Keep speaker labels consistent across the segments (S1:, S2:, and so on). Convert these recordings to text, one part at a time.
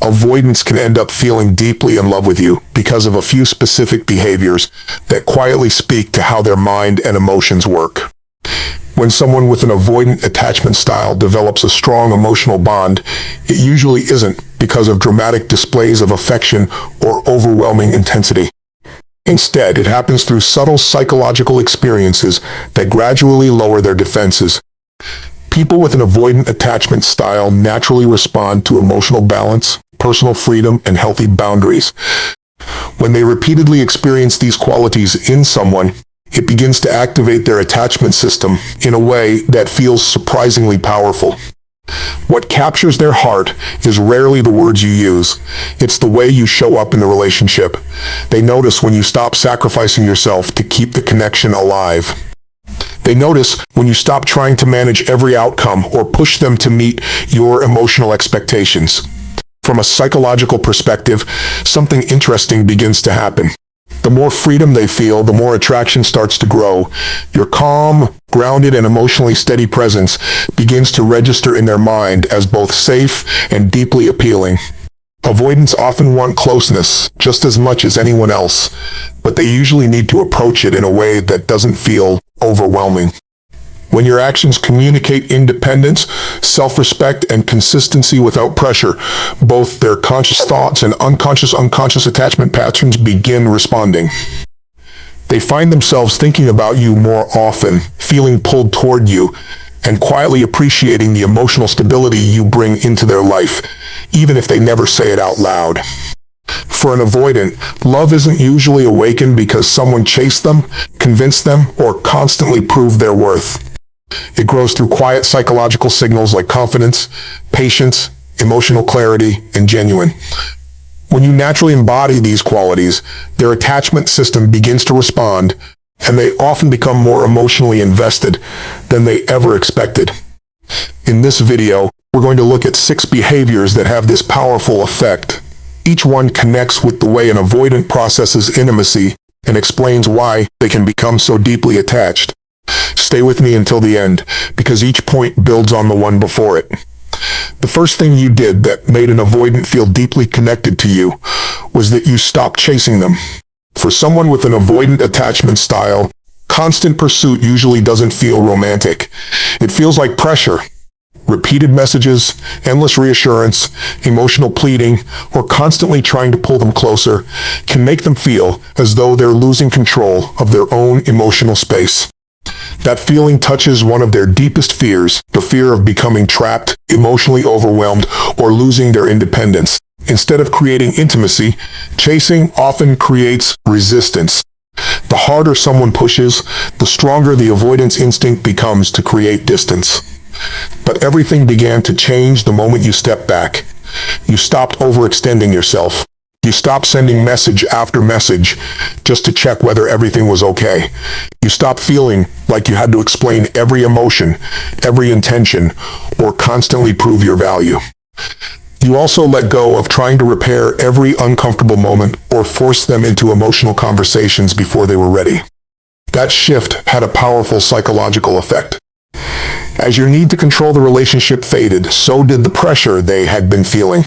S1: avoidants can end up feeling deeply in love with you because of a few specific behaviors that quietly speak to how their mind and emotions work. When someone with an avoidant attachment style develops a strong emotional bond, it usually isn't because of dramatic displays of affection or overwhelming intensity. Instead, it happens through subtle psychological experiences that gradually lower their defenses. People with an avoidant attachment style naturally respond to emotional balance, personal freedom, and healthy boundaries. When they repeatedly experience these qualities in someone, it begins to activate their attachment system in a way that feels surprisingly powerful. What captures their heart is rarely the words you use. It's the way you show up in the relationship. They notice when you stop sacrificing yourself to keep the connection alive. They notice when you stop trying to manage every outcome or push them to meet your emotional expectations. From a psychological perspective, something interesting begins to happen. The more freedom they feel, the more attraction starts to grow. Your calm, grounded, and emotionally steady presence begins to register in their mind as both safe and deeply appealing. Avoidants often want closeness just as much as anyone else, but they usually need to approach it in a way that doesn't feel overwhelming. When your actions communicate independence, self-respect, and consistency without pressure, both their conscious thoughts and unconscious attachment patterns begin responding. They find themselves thinking about you more often, feeling pulled toward you, and quietly appreciating the emotional stability you bring into their life, even if they never say it out loud. For an avoidant, love isn't usually awakened because someone chased them, convinced them, or constantly proved their worth. It grows through quiet psychological signals like confidence, patience, emotional clarity, and genuine. When you naturally embody these qualities, their attachment system begins to respond, and they often become more emotionally invested than they ever expected. In this video, we're going to look at 6 behaviors that have this powerful effect. Each one connects with the way an avoidant processes intimacy and explains why they can become so deeply attached. Stay with me until the end, because each point builds on the one before it. The first thing you did that made an avoidant feel deeply connected to you was that you stopped chasing them. For someone with an avoidant attachment style, constant pursuit usually doesn't feel romantic. It feels like pressure. Repeated messages, endless reassurance, emotional pleading, or constantly trying to pull them closer can make them feel as though they're losing control of their own emotional space. That feeling touches one of their deepest fears, the fear of becoming trapped, emotionally overwhelmed, or losing their independence. Instead of creating intimacy, chasing often creates resistance. The harder someone pushes, the stronger the avoidance instinct becomes to create distance. But everything began to change the moment you stepped back. You stopped overextending yourself. You stopped sending message after message just to check whether everything was okay. You stopped feeling like you had to explain every emotion, every intention, or constantly prove your value. You also let go of trying to repair every uncomfortable moment or force them into emotional conversations before they were ready. That shift had a powerful psychological effect. As your need to control the relationship faded, so did the pressure they had been feeling.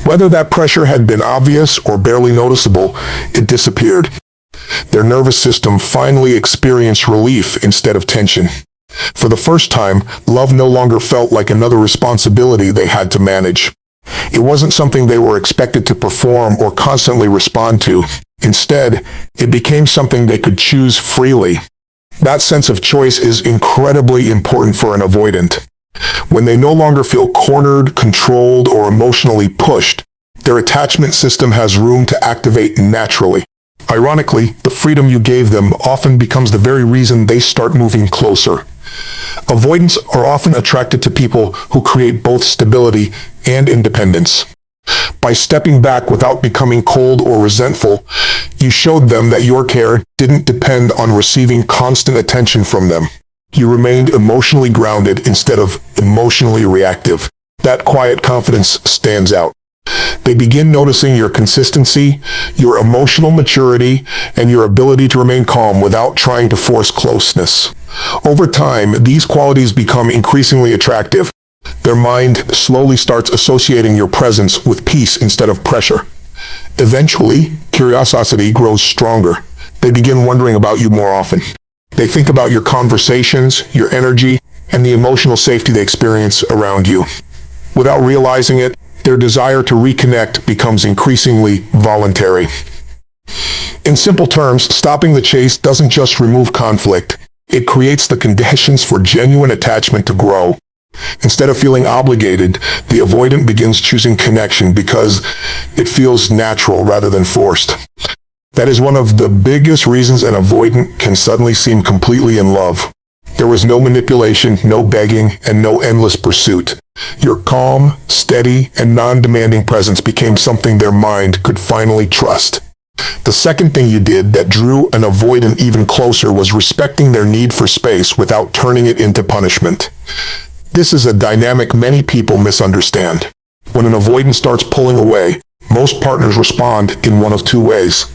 S1: Whether that pressure had been obvious or barely noticeable, it disappeared. Their nervous system finally experienced relief instead of tension. For the first time, love no longer felt like another responsibility they had to manage. It wasn't something they were expected to perform or constantly respond to. Instead, it became something they could choose freely. That sense of choice is incredibly important for an avoidant. When they no longer feel cornered, controlled, or emotionally pushed, their attachment system has room to activate naturally. Ironically, the freedom you gave them often becomes the very reason they start moving closer. Avoidants are often attracted to people who create both stability and independence. By stepping back without becoming cold or resentful, you showed them that your care didn't depend on receiving constant attention from them. You remained emotionally grounded instead of emotionally reactive. That quiet confidence stands out. They begin noticing your consistency, your emotional maturity, and your ability to remain calm without trying to force closeness. Over time, these qualities become increasingly attractive. Their mind slowly starts associating your presence with peace instead of pressure. Eventually, curiosity grows stronger. They begin wondering about you more often. They think about your conversations, your energy, and the emotional safety they experience around you. Without realizing it, their desire to reconnect becomes increasingly voluntary. In simple terms, stopping the chase doesn't just remove conflict, it creates the conditions for genuine attachment to grow. Instead of feeling obligated, the avoidant begins choosing connection because it feels natural rather than forced. That is one of the biggest reasons an avoidant can suddenly seem completely in love. There was no manipulation, no begging, and no endless pursuit. Your calm, steady, and non-demanding presence became something their mind could finally trust. The second thing you did that drew an avoidant even closer was respecting their need for space without turning it into punishment. This is a dynamic many people misunderstand. When an avoidant starts pulling away, most partners respond in one of two ways.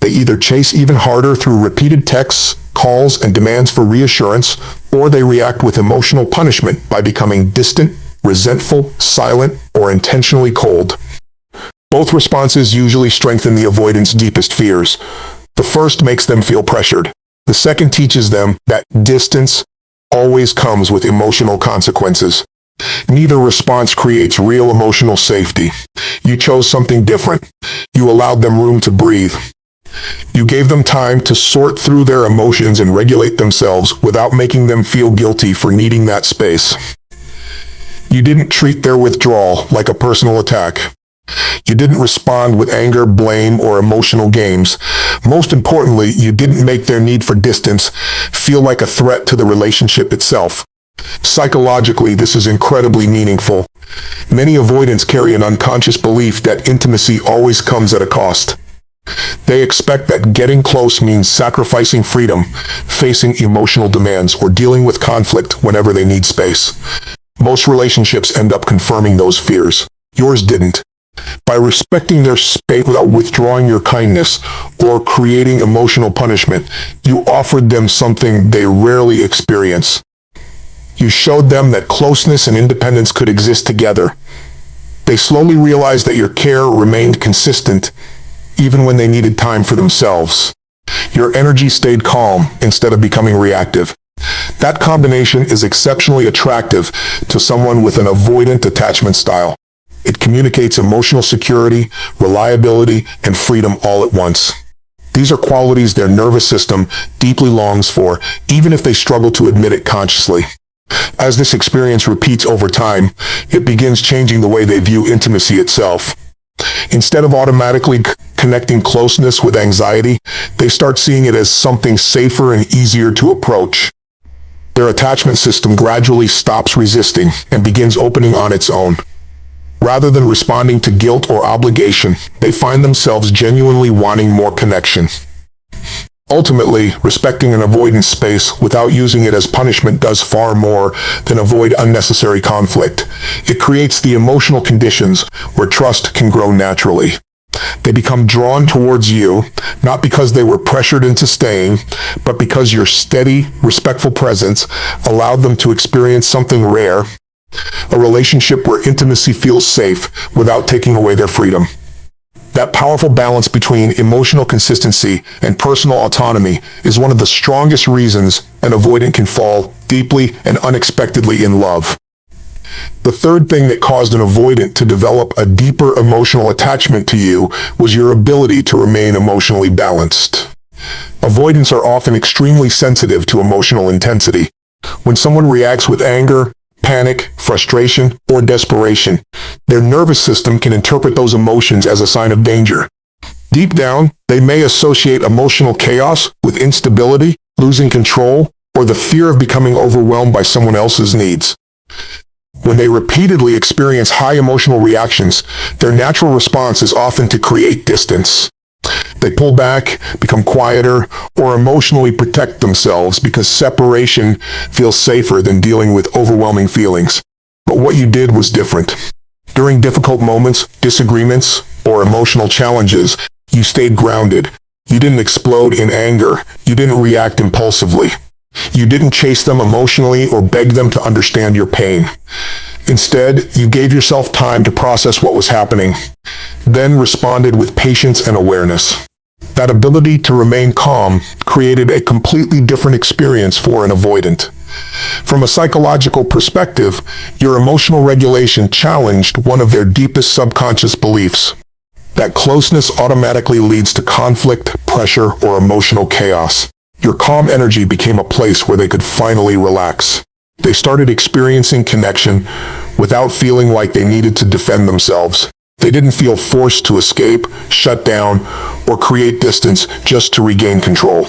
S1: They either chase even harder through repeated texts, calls, and demands for reassurance, or they react with emotional punishment by becoming distant, resentful, silent, or intentionally cold. Both responses usually strengthen the avoidant's deepest fears. The first makes them feel pressured. The second teaches them that distance always comes with emotional consequences. Neither response creates real emotional safety. You chose something different. You allowed them room to breathe. You gave them time to sort through their emotions and regulate themselves without making them feel guilty for needing that space. You didn't treat their withdrawal like a personal attack. You didn't respond with anger, blame, or emotional games. Most importantly, you didn't make their need for distance feel like a threat to the relationship itself. Psychologically, this is incredibly meaningful. Many avoidants carry an unconscious belief that intimacy always comes at a cost. They expect that getting close means sacrificing freedom, facing emotional demands, or dealing with conflict whenever they need space. Most relationships end up confirming those fears. Yours didn't. By respecting their space without withdrawing your kindness or creating emotional punishment, you offered them something they rarely experience. You showed them that closeness and independence could exist together. They slowly realized that your care remained consistent even when they needed time for themselves. Your energy stayed calm instead of becoming reactive. That combination is exceptionally attractive to someone with an avoidant attachment style. It communicates emotional security, reliability, and freedom all at once. These are qualities their nervous system deeply longs for, even if they struggle to admit it consciously. As this experience repeats over time, it begins changing the way they view intimacy itself. Instead of automatically connecting closeness with anxiety, they start seeing it as something safer and easier to approach. Their attachment system gradually stops resisting and begins opening on its own. Rather than responding to guilt or obligation, they find themselves genuinely wanting more connection. Ultimately, respecting an avoidance space without using it as punishment does far more than avoid unnecessary conflict. It creates the emotional conditions where trust can grow naturally. They become drawn towards you, not because they were pressured into staying, but because your steady, respectful presence allowed them to experience something rare, a relationship where intimacy feels safe without taking away their freedom. That powerful balance between emotional consistency and personal autonomy is one of the strongest reasons an avoidant can fall deeply and unexpectedly in love. The third thing that caused an avoidant to develop a deeper emotional attachment to you was your ability to remain emotionally balanced. Avoidants are often extremely sensitive to emotional intensity. When someone reacts with anger, panic, frustration, or desperation, their nervous system can interpret those emotions as a sign of danger. Deep down, they may associate emotional chaos with instability, losing control, or the fear of becoming overwhelmed by someone else's needs. When they repeatedly experience high emotional reactions, their natural response is often to create distance. They pull back, become quieter, or emotionally protect themselves because separation feels safer than dealing with overwhelming feelings. But what you did was different. During difficult moments, disagreements, or emotional challenges, you stayed grounded. You didn't explode in anger. You didn't react impulsively. You didn't chase them emotionally or beg them to understand your pain. Instead, you gave yourself time to process what was happening, then responded with patience and awareness. That ability to remain calm created a completely different experience for an avoidant. From a psychological perspective, your emotional regulation challenged one of their deepest subconscious beliefs. That closeness automatically leads to conflict, pressure, or emotional chaos. Your calm energy became a place where they could finally relax. They started experiencing connection without feeling like they needed to defend themselves. They didn't feel forced to escape, shut down, or create distance just to regain control.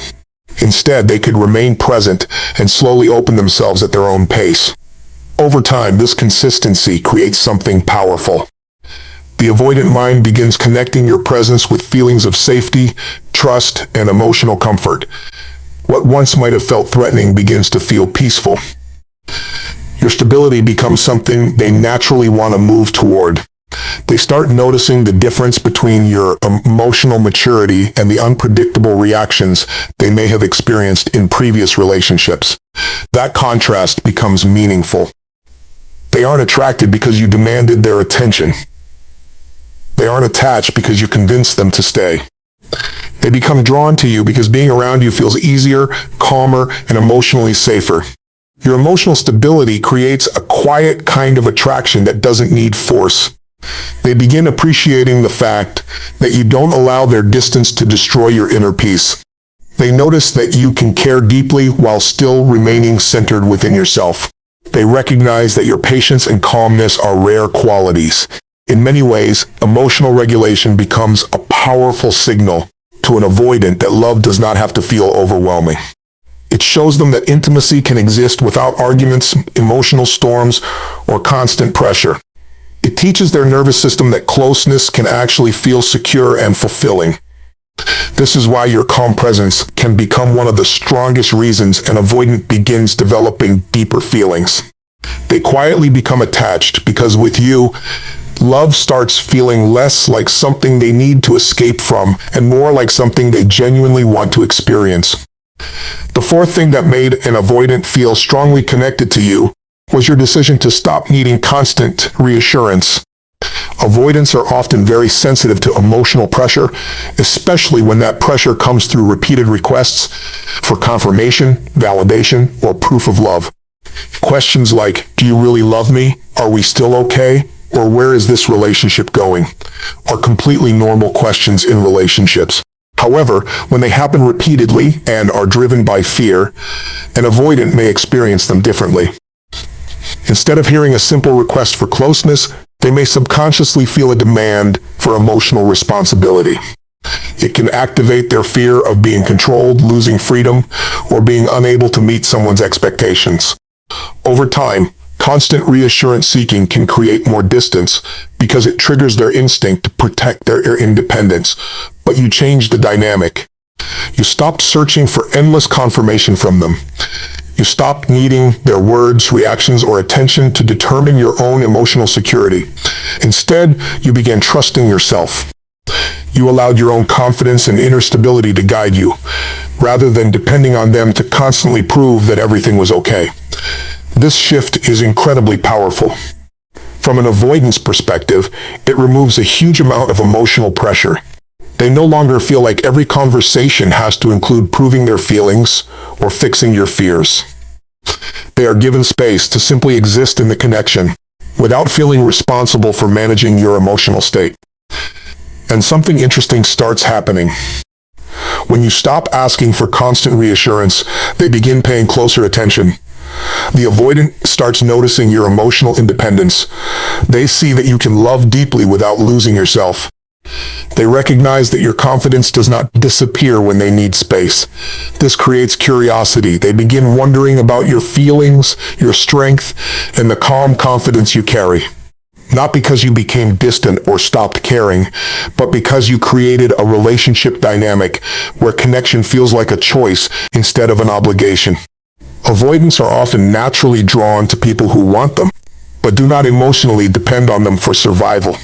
S1: Instead, they could remain present and slowly open themselves at their own pace. Over time, this consistency creates something powerful. The avoidant mind begins connecting your presence with feelings of safety, trust, and emotional comfort. What once might have felt threatening begins to feel peaceful. Your stability becomes something they naturally want to move toward. They start noticing the difference between your emotional maturity and the unpredictable reactions they may have experienced in previous relationships. That contrast becomes meaningful. They aren't attracted because you demanded their attention. They aren't attached because you convinced them to stay. They become drawn to you because being around you feels easier, calmer, and emotionally safer. Your emotional stability creates a quiet kind of attraction that doesn't need force. They begin appreciating the fact that you don't allow their distance to destroy your inner peace. They notice that you can care deeply while still remaining centered within yourself. They recognize that your patience and calmness are rare qualities. In many ways, emotional regulation becomes a powerful signal to an avoidant that love does not have to feel overwhelming. It shows them that intimacy can exist without arguments, emotional storms, or constant pressure. It teaches their nervous system that closeness can actually feel secure and fulfilling. This is why your calm presence can become one of the strongest reasons an avoidant begins developing deeper feelings. They quietly become attached because with you, love starts feeling less like something they need to escape from and more like something they genuinely want to experience. The fourth thing that made an avoidant feel strongly connected to you was your decision to stop needing constant reassurance. Avoidants are often very sensitive to emotional pressure, especially when that pressure comes through repeated requests for confirmation, validation, or proof of love. Questions like, "Do you really love me? Are we still okay? Or where is this relationship going?" are completely normal questions in relationships. However, when they happen repeatedly and are driven by fear, an avoidant may experience them differently. Instead of hearing a simple request for closeness, they may subconsciously feel a demand for emotional responsibility. It can activate their fear of being controlled, losing freedom, or being unable to meet someone's expectations. Over time, constant reassurance seeking can create more distance because it triggers their instinct to protect their independence, but you change the dynamic. You stopped searching for endless confirmation from them. You stopped needing their words, reactions, or attention to determine your own emotional security. Instead, you began trusting yourself. You allowed your own confidence and inner stability to guide you, rather than depending on them to constantly prove that everything was okay. This shift is incredibly powerful. From an avoidance perspective, it removes a huge amount of emotional pressure. They no longer feel like every conversation has to include proving their feelings or fixing your fears. They are given space to simply exist in the connection without feeling responsible for managing your emotional state. And something interesting starts happening. When you stop asking for constant reassurance, they begin paying closer attention. The avoidant starts noticing your emotional independence. They see that you can love deeply without losing yourself. They recognize that your confidence does not disappear when they need space. This creates curiosity. They begin wondering about your feelings, your strength, and the calm confidence you carry. Not because you became distant or stopped caring, but because you created a relationship dynamic where connection feels like a choice instead of an obligation. Avoidants are often naturally drawn to people who want them, but do not emotionally depend on them for survival.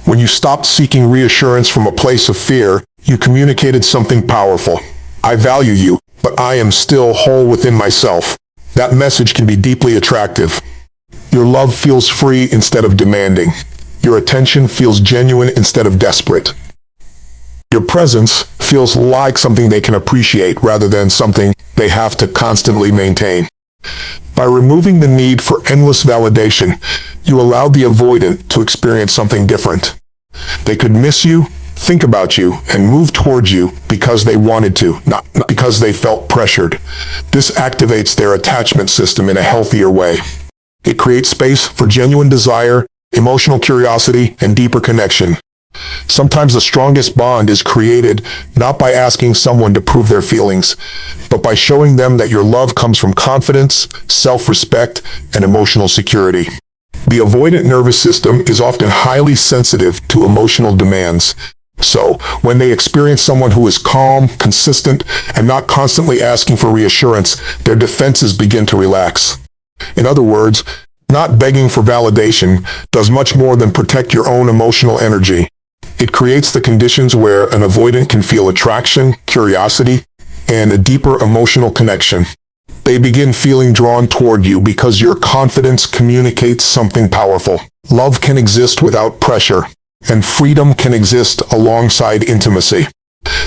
S1: When you stopped seeking reassurance from a place of fear, you communicated something powerful. I value you, but I am still whole within myself. That message can be deeply attractive. Your love feels free instead of demanding. Your attention feels genuine instead of desperate. Your presence feels like something they can appreciate rather than something they have to constantly maintain. By removing the need for endless validation, you allow the avoidant to experience something different. They could miss you, think about you, and move towards you because they wanted to, not because they felt pressured. This activates their attachment system in a healthier way. It creates space for genuine desire, emotional curiosity, and deeper connection. Sometimes the strongest bond is created not by asking someone to prove their feelings, but by showing them that your love comes from confidence, self-respect, and emotional security. The avoidant nervous system is often highly sensitive to emotional demands. So, when they experience someone who is calm, consistent, and not constantly asking for reassurance, their defenses begin to relax. In other words, not begging for validation does much more than protect your own emotional energy. It creates the conditions where an avoidant can feel attraction, curiosity, and a deeper emotional connection. They begin feeling drawn toward you because your confidence communicates something powerful. Love can exist without pressure, and freedom can exist alongside intimacy.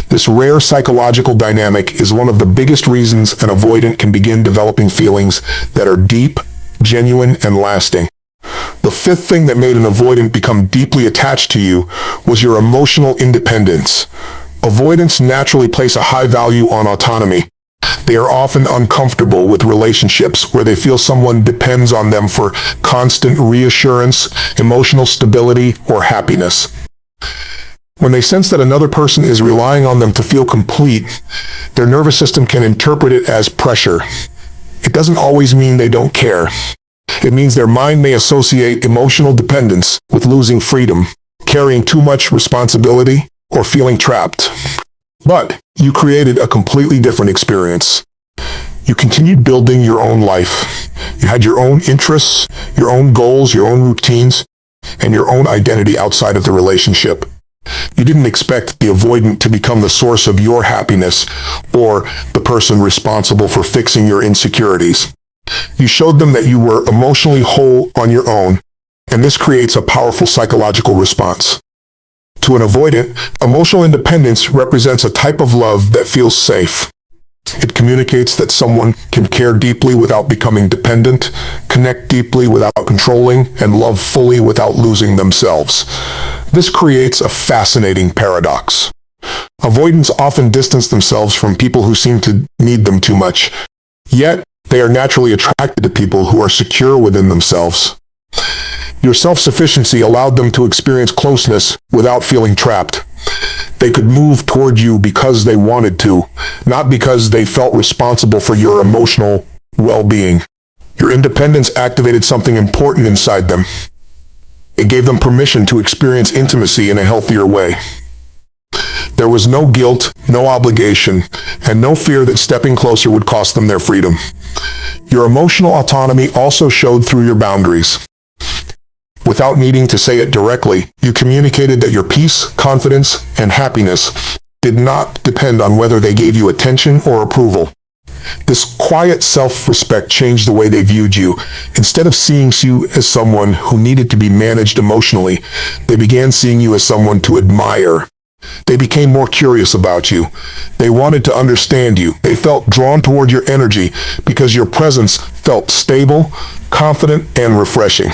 S1: This rare psychological dynamic is one of the biggest reasons an avoidant can begin developing feelings that are deep, genuine, and lasting. The fifth thing that made an avoidant become deeply attached to you was your emotional independence. Avoidants naturally place a high value on autonomy. They are often uncomfortable with relationships where they feel someone depends on them for constant reassurance, emotional stability, or happiness. When they sense that another person is relying on them to feel complete, their nervous system can interpret it as pressure. It doesn't always mean they don't care. It means their mind may associate emotional dependence with losing freedom, carrying too much responsibility, or feeling trapped. But you created a completely different experience. You continued building your own life. You had your own interests, your own goals, your own routines, and your own identity outside of the relationship. You didn't expect the avoidant to become the source of your happiness or the person responsible for fixing your insecurities. You showed them that you were emotionally whole on your own, and this creates a powerful psychological response. To an avoidant, emotional independence represents a type of love that feels safe. It communicates that someone can care deeply without becoming dependent, connect deeply without controlling, and love fully without losing themselves. This creates a fascinating paradox. Avoidants often distance themselves from people who seem to need them too much, yet they are naturally attracted to people who are secure within themselves. Your self-sufficiency allowed them to experience closeness without feeling trapped. They could move toward you because they wanted to, not because they felt responsible for your emotional well-being. Your independence activated something important inside them. It gave them permission to experience intimacy in a healthier way. There was no guilt, no obligation, and no fear that stepping closer would cost them their freedom. Your emotional autonomy also showed through your boundaries. Without needing to say it directly, you communicated that your peace, confidence, and happiness did not depend on whether they gave you attention or approval. This quiet self-respect changed the way they viewed you. Instead of seeing you as someone who needed to be managed emotionally, they began seeing you as someone to admire. They became more curious about you. They wanted to understand you. They felt drawn toward your energy because your presence felt stable, confident, and refreshing.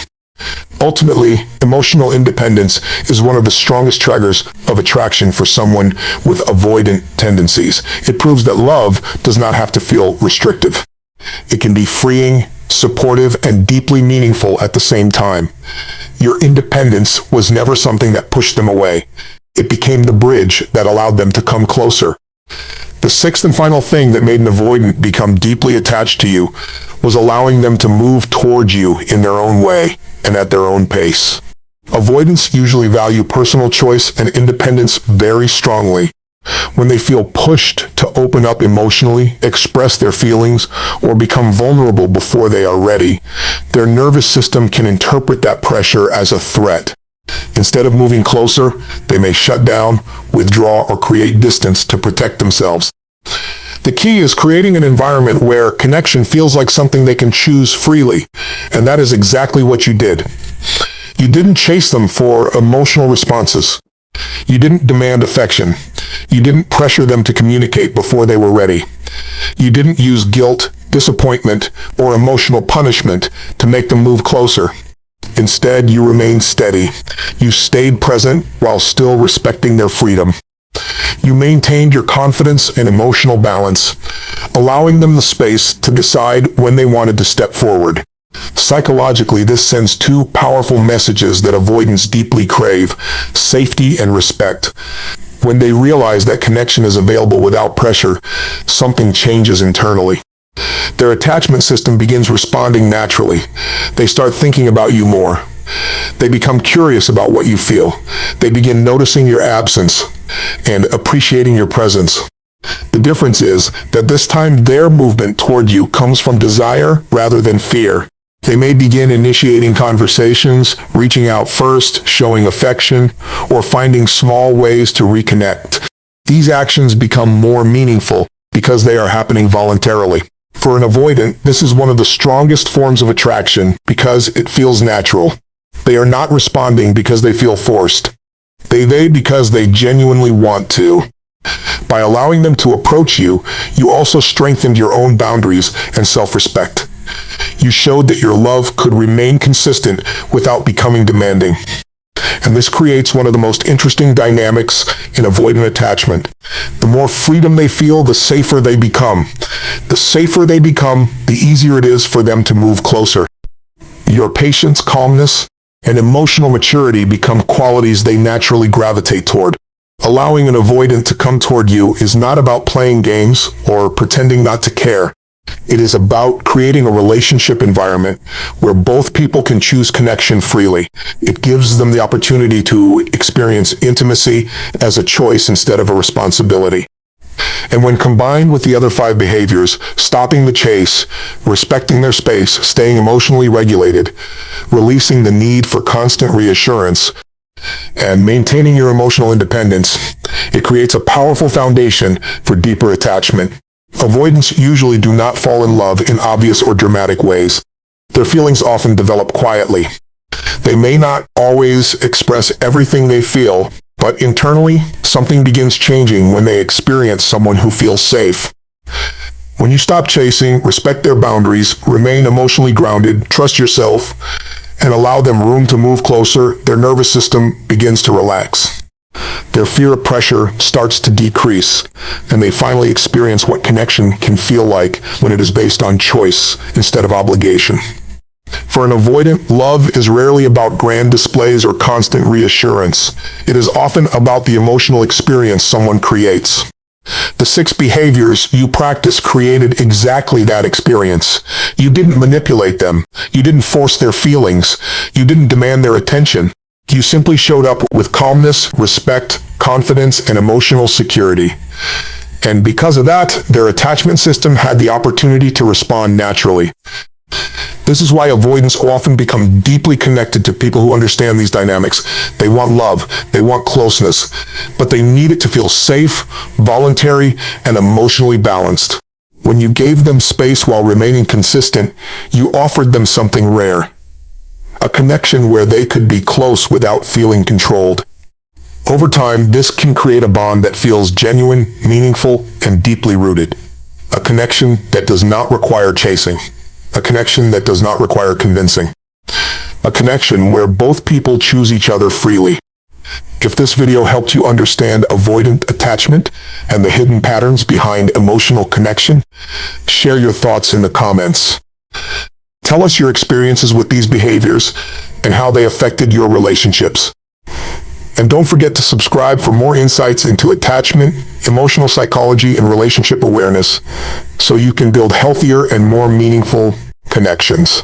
S1: Ultimately, emotional independence is one of the strongest triggers of attraction for someone with avoidant tendencies. It proves that love does not have to feel restrictive. It can be freeing, supportive, and deeply meaningful at the same time. Your independence was never something that pushed them away. It became the bridge that allowed them to come closer. The sixth and final thing that made an avoidant become deeply attached to you was allowing them to move toward you in their own way and at their own pace. Avoidants usually value personal choice and independence very strongly. When they feel pushed to open up emotionally, express their feelings, or become vulnerable before they are ready, their nervous system can interpret that pressure as a threat. Instead of moving closer, they may shut down, withdraw, or create distance to protect themselves. The key is creating an environment where connection feels like something they can choose freely, and that is exactly what you did. You didn't chase them for emotional responses. You didn't demand affection. You didn't pressure them to communicate before they were ready. You didn't use guilt, disappointment, or emotional punishment to make them move closer. Instead, you remained steady. You stayed present while still respecting their freedom. You maintained your confidence and emotional balance, allowing them the space to decide when they wanted to step forward. Psychologically, this sends two powerful messages that avoidants deeply crave: safety and respect. When they realize that connection is available without pressure, something changes internally. Their attachment system begins responding naturally. They start thinking about you more. They become curious about what you feel. They begin noticing your absence and appreciating your presence. The difference is that this time their movement toward you comes from desire rather than fear. They may begin initiating conversations, reaching out first, showing affection, or finding small ways to reconnect. These actions become more meaningful because they are happening voluntarily. For an avoidant, this is one of the strongest forms of attraction because it feels natural. They are not responding because they feel forced. They evade because they genuinely want to. By allowing them to approach you, you also strengthened your own boundaries and self-respect. You showed that your love could remain consistent without becoming demanding. And this creates one of the most interesting dynamics in avoidant attachment. The more freedom they feel, the safer they become. The safer they become, the easier it is for them to move closer. Your patience, calmness, and emotional maturity become qualities they naturally gravitate toward. Allowing an avoidant to come toward you is not about playing games or pretending not to care. It is about creating a relationship environment where both people can choose connection freely. It gives them the opportunity to experience intimacy as a choice instead of a responsibility. And when combined with the other 5 behaviors, stopping the chase, respecting their space, staying emotionally regulated, releasing the need for constant reassurance, and maintaining your emotional independence, it creates a powerful foundation for deeper attachment. Avoidants usually do not fall in love in obvious or dramatic ways. Their feelings often develop quietly. They may not always express everything they feel, but internally, something begins changing when they experience someone who feels safe. When you stop chasing, respect their boundaries, remain emotionally grounded, trust yourself, and allow them room to move closer, their nervous system begins to relax. Their fear of pressure starts to decrease, and they finally experience what connection can feel like when it is based on choice instead of obligation. For an avoidant, love is rarely about grand displays or constant reassurance. It is often about the emotional experience someone creates. The 6 behaviors you practice created exactly that experience. You didn't manipulate them. You didn't force their feelings. You didn't demand their attention. You simply showed up with calmness, respect, confidence, and emotional security. And because of that, their attachment system had the opportunity to respond naturally. This is why avoidants often become deeply connected to people who understand these dynamics. They want love, they want closeness, but they need it to feel safe, voluntary, and emotionally balanced. When you gave them space while remaining consistent, you offered them something rare. A connection where they could be close without feeling controlled. Over time, this can create a bond that feels genuine, meaningful, and deeply rooted. A connection that does not require chasing. A connection that does not require convincing. A connection where both people choose each other freely. If this video helped you understand avoidant attachment and the hidden patterns behind emotional connection, share your thoughts in the comments. Tell us your experiences with these behaviors and how they affected your relationships. And don't forget to subscribe for more insights into attachment, emotional psychology, and relationship awareness so you can build healthier and more meaningful connections.